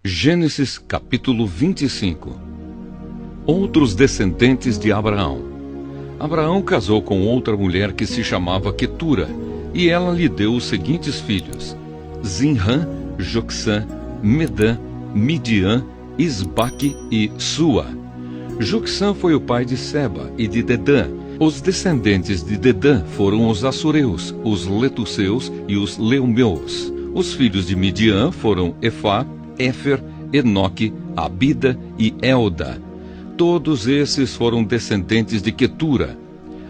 Gênesis capítulo 25. Outros descendentes de Abraão. Abraão casou com outra mulher que se chamava Quetura, e ela lhe deu os seguintes filhos: Zinrã, Jocsã, Medã, Midian, Isbaque e Sua. Jocsã foi o pai de Seba e de Dedã. Os descendentes de Dedã foram os assureus, os letuseus e os leumeus. Os filhos de Midian foram Efá, Éfer, Enoque, Abida e Elda. Todos esses foram descendentes de Quetura.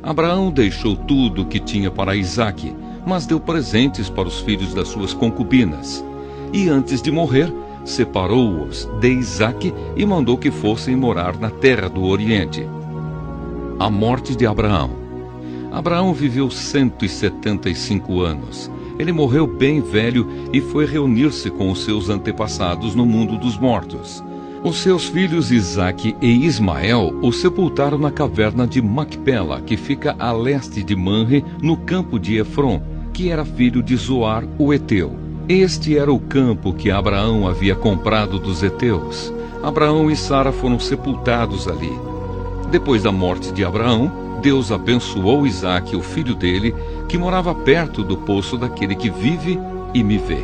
Abraão deixou tudo o que tinha para Isaque, mas deu presentes para os filhos das suas concubinas. E antes de morrer, separou-os de Isaque e mandou que fossem morar na terra do Oriente. A morte de Abraão. Abraão viveu 175 anos. Ele morreu bem velho e foi reunir-se com os seus antepassados no mundo dos mortos. Os seus filhos Isaque e Ismael o sepultaram na caverna de Macpela, que fica a leste de Manre, no campo de Efron, que era filho de Zoar, o Eteu. Este era o campo que Abraão havia comprado dos Eteus. Abraão e Sara foram sepultados ali. Depois da morte de Abraão, Deus abençoou Isaque, o filho dele, que morava perto do poço daquele que vive e me vê.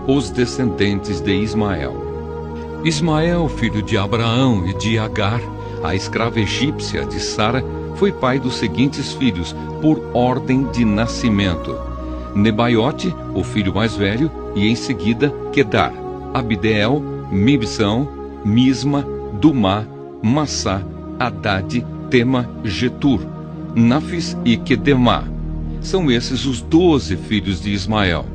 Os descendentes de Ismael. Ismael, filho de Abraão e de Agar, a escrava egípcia de Sara, foi pai dos seguintes filhos, por ordem de nascimento: Nebaiote, o filho mais velho, e em seguida Quedar, Abdeel, Mibsão, Misma, Dumá, Massá, Haddad, Tema, Getur, Nafis e Quedemá. São esses os 12 filhos de Ismael.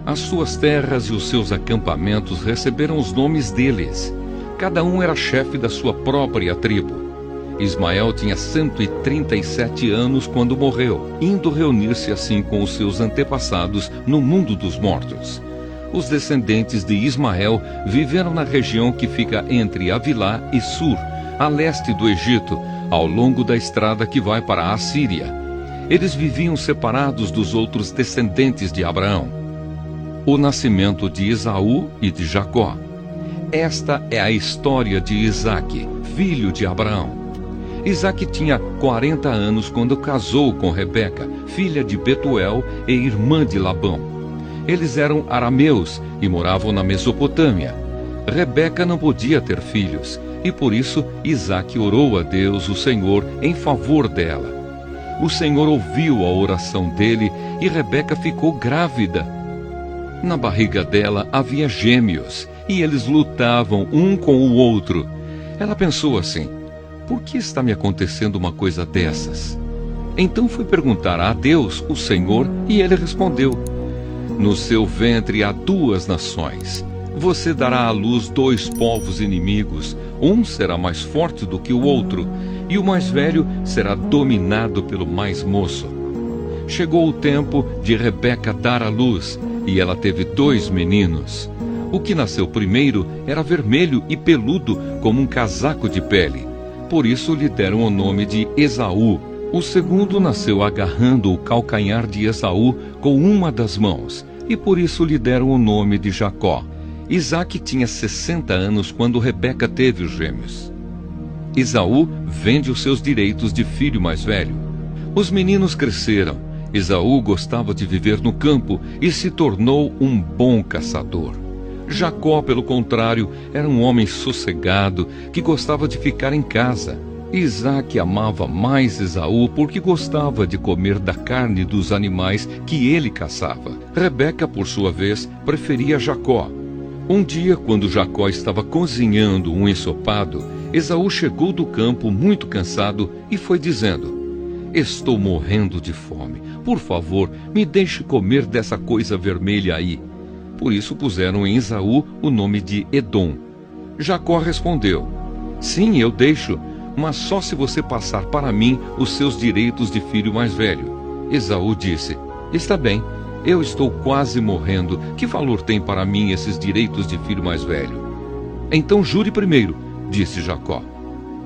As suas terras e os seus acampamentos receberam os nomes deles. Cada um era chefe da sua própria tribo. Ismael tinha 137 anos quando morreu, indo reunir-se assim com os seus antepassados no mundo dos mortos. Os descendentes de Ismael viveram na região que fica entre Avilá e Sur, a leste do Egito, ao longo da estrada que vai para a Assíria. Eles viviam separados dos outros descendentes de Abraão. O nascimento de Esaú e de Jacó. Esta é a história de Isaque, filho de Abraão. Isaque tinha 40 anos quando casou com Rebeca, filha de Betuel e irmã de Labão. Eles eram arameus e moravam na Mesopotâmia. Rebeca não podia ter filhos, e por isso Isaque orou a Deus, o Senhor, em favor dela. O Senhor ouviu a oração dele e Rebeca ficou grávida. Na barriga dela havia gêmeos, e eles lutavam um com o outro. Ela pensou assim: por que está me acontecendo uma coisa dessas? Então foi perguntar a Deus, o Senhor, e ele respondeu: no seu ventre há 2 nações. Você dará à luz 2 povos inimigos. Um será mais forte do que o outro, e o mais velho será dominado pelo mais moço. Chegou o tempo de Rebeca dar à luz, e ela teve 2 meninos. O que nasceu primeiro era vermelho e peludo como um casaco de pele. Por isso lhe deram o nome de Esaú. O segundo nasceu agarrando o calcanhar de Esaú com uma das mãos, e por isso lhe deram o nome de Jacó. Isaque tinha 60 anos quando Rebeca teve os gêmeos. Esaú vende os seus direitos de filho mais velho. Os meninos cresceram. Esaú gostava de viver no campo e se tornou um bom caçador. Jacó, pelo contrário, era um homem sossegado que gostava de ficar em casa. Isaque amava mais Esaú porque gostava de comer da carne dos animais que ele caçava. Rebeca, por sua vez, preferia Jacó. Um dia, quando Jacó estava cozinhando um ensopado, Esaú chegou do campo muito cansado e foi dizendo: estou morrendo de fome. Por favor, me deixe comer dessa coisa vermelha aí. Por isso puseram em Esaú o nome de Edom. Jacó respondeu: sim, eu deixo, mas só se você passar para mim os seus direitos de filho mais velho. Esaú disse: está bem, eu estou quase morrendo. Que valor tem para mim esses direitos de filho mais velho? Então jure primeiro, disse Jacó.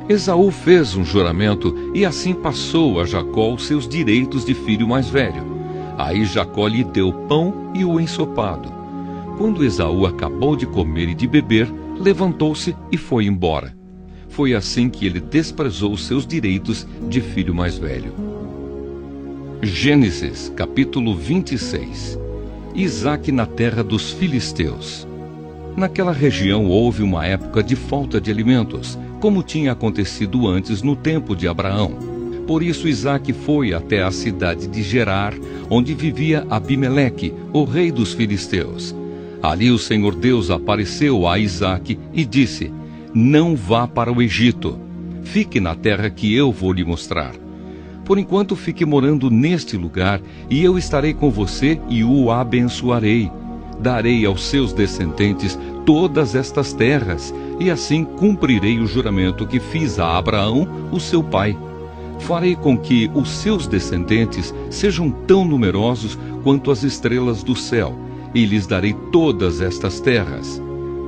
Esaú fez um juramento e assim passou a Jacó os seus direitos de filho mais velho. Aí Jacó lhe deu pão e o ensopado. Quando Esaú acabou de comer e de beber, levantou-se e foi embora. Foi assim que ele desprezou seus direitos de filho mais velho. Gênesis, capítulo 26. Isaque na terra dos filisteus. Naquela região houve uma época de falta de alimentos, como tinha acontecido antes no tempo de Abraão. Por isso Isaque foi até a cidade de Gerar, onde vivia Abimeleque, o rei dos filisteus. Ali o Senhor Deus apareceu a Isaque e disse: não vá para o Egito. Fique na terra que eu vou lhe mostrar. Por enquanto fique morando neste lugar, e eu estarei com você e o abençoarei. Darei aos seus descendentes todas estas terras, e assim cumprirei o juramento que fiz a Abraão, o seu pai. Farei com que os seus descendentes sejam tão numerosos quanto as estrelas do céu, e lhes darei todas estas terras.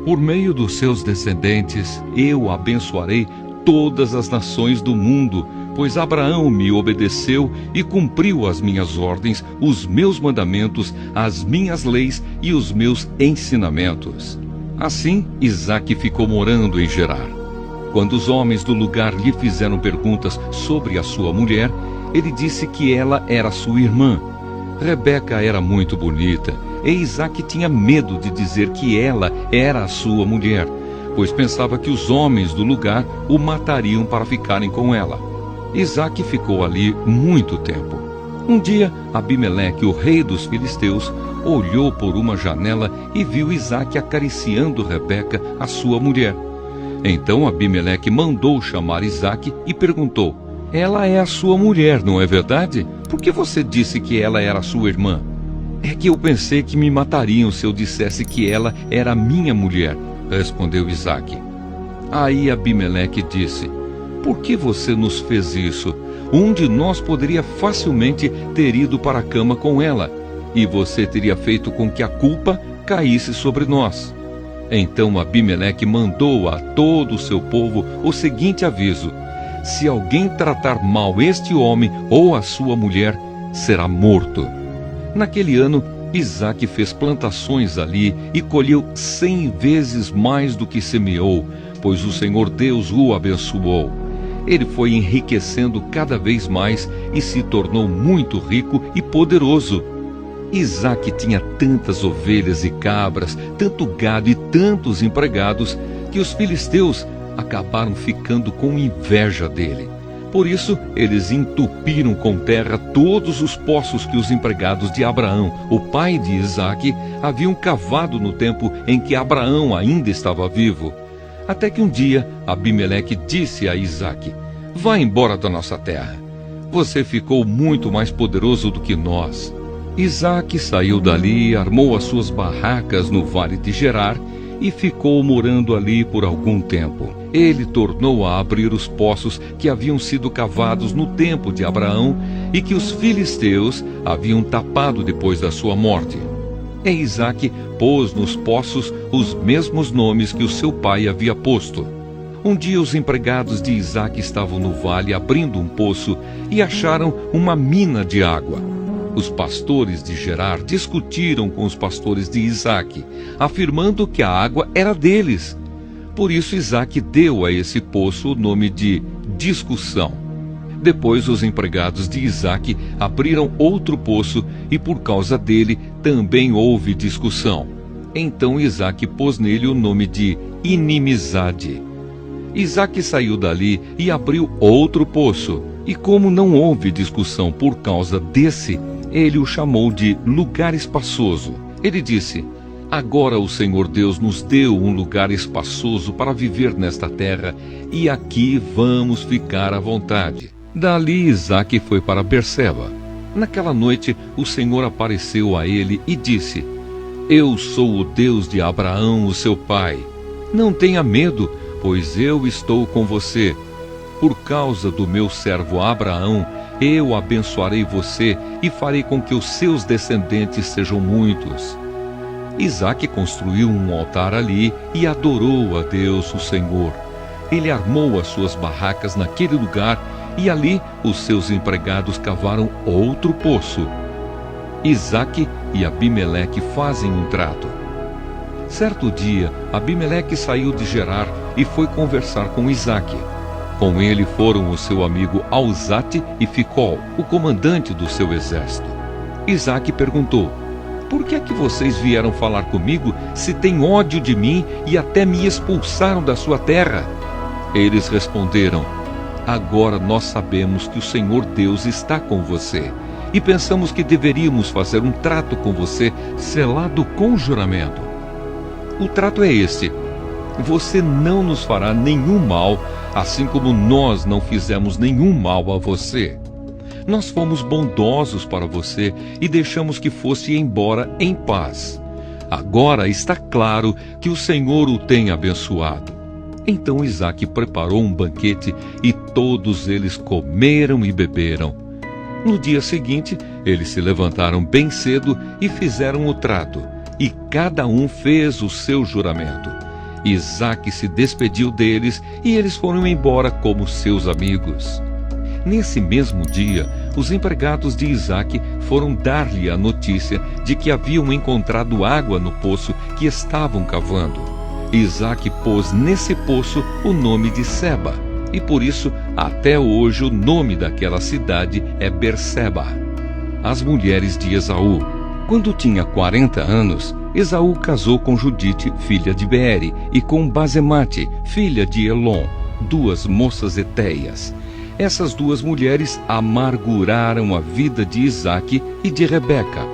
Por meio dos seus descendentes, eu abençoarei todas as nações do mundo, pois Abraão me obedeceu e cumpriu as minhas ordens, os meus mandamentos, as minhas leis e os meus ensinamentos. Assim, Isaque ficou morando em Gerar. Quando os homens do lugar lhe fizeram perguntas sobre a sua mulher, ele disse que ela era sua irmã. Rebeca era muito bonita, e Isaque tinha medo de dizer que ela era a sua mulher, pois pensava que os homens do lugar o matariam para ficarem com ela. Isaque ficou ali muito tempo. Um dia, Abimeleque, o rei dos filisteus, olhou por uma janela e viu Isaque acariciando Rebeca, a sua mulher. Então Abimeleque mandou chamar Isaque e perguntou: ela é a sua mulher, não é verdade? Por que você disse que ela era sua irmã? É que eu pensei que me matariam se eu dissesse que ela era minha mulher, respondeu Isaque. Aí Abimeleque disse: por que você nos fez isso? Um de nós poderia facilmente ter ido para a cama com ela, e você teria feito com que a culpa caísse sobre nós. Então Abimeleque mandou a todo o seu povo o seguinte aviso: se alguém tratar mal este homem ou a sua mulher, será morto. Naquele ano, Isaque fez plantações ali e colheu 100 vezes mais do que semeou, pois o Senhor Deus o abençoou. Ele foi enriquecendo cada vez mais e se tornou muito rico e poderoso. Isaque tinha tantas ovelhas e cabras, tanto gado e tantos empregados, que os filisteus acabaram ficando com inveja dele. Por isso, eles entupiram com terra todos os poços que os empregados de Abraão, o pai de Isaque, haviam cavado no tempo em que Abraão ainda estava vivo. Até que um dia, Abimeleque disse a Isaque: vá embora da nossa terra. Você ficou muito mais poderoso do que nós. Isaque saiu dali, armou as suas barracas no vale de Gerar e ficou morando ali por algum tempo. Ele tornou a abrir os poços que haviam sido cavados no tempo de Abraão e que os filisteus haviam tapado depois da sua morte. E Isaque pôs nos poços os mesmos nomes que o seu pai havia posto. Um dia os empregados de Isaque estavam no vale abrindo um poço e acharam uma mina de água. Os pastores de Gerar discutiram com os pastores de Isaque, afirmando que a água era deles. Por isso Isaque deu a esse poço o nome de Discussão. Depois os empregados de Isaque abriram outro poço e por causa dele também houve discussão. Então Isaque pôs nele o nome de Inimizade. Isaque saiu dali e abriu outro poço, e como não houve discussão por causa desse, ele o chamou de Lugar Espaçoso. Ele disse: agora o Senhor Deus nos deu um lugar espaçoso para viver nesta terra, e aqui vamos ficar à vontade. Dali Isaque foi para Berseba. Naquela noite o Senhor apareceu a ele e disse: eu sou o Deus de Abraão, o seu pai. Não tenha medo, pois eu estou com você. Por causa do meu servo Abraão, eu abençoarei você e farei com que os seus descendentes sejam muitos. Isaque construiu um altar ali e adorou a Deus, o Senhor. Ele armou as suas barracas naquele lugar e ali os seus empregados cavaram outro poço. Isaque e Abimeleque fazem um trato. Certo dia, Abimeleque saiu de Gerar e foi conversar com Isaque. Com ele foram o seu amigo Alzate e Ficol, o comandante do seu exército. Isaque perguntou: por que é que vocês vieram falar comigo se têm ódio de mim e até me expulsaram da sua terra? Eles responderam: agora nós sabemos que o Senhor Deus está com você e pensamos que deveríamos fazer um trato com você selado com juramento. O trato é este: você não nos fará nenhum mal, assim como nós não fizemos nenhum mal a você. Nós fomos bondosos para você e deixamos que fosse embora em paz. Agora está claro que o Senhor o tem abençoado. Então Isaque preparou um banquete e todos eles comeram e beberam. No dia seguinte, eles se levantaram bem cedo e fizeram o trato, e cada um fez o seu juramento. Isaque se despediu deles e eles foram embora como seus amigos. Nesse mesmo dia, os empregados de Isaque foram dar-lhe a notícia de que haviam encontrado água no poço que estavam cavando. Isaque pôs nesse poço o nome de Seba, e por isso até hoje o nome daquela cidade é Berseba. As mulheres de Esaú. Quando tinha 40 anos, Esaú casou com Judite, filha de Beere, e com Basemate, filha de Elon, duas moças hetéias. Essas duas mulheres amarguraram a vida de Isaque e de Rebeca,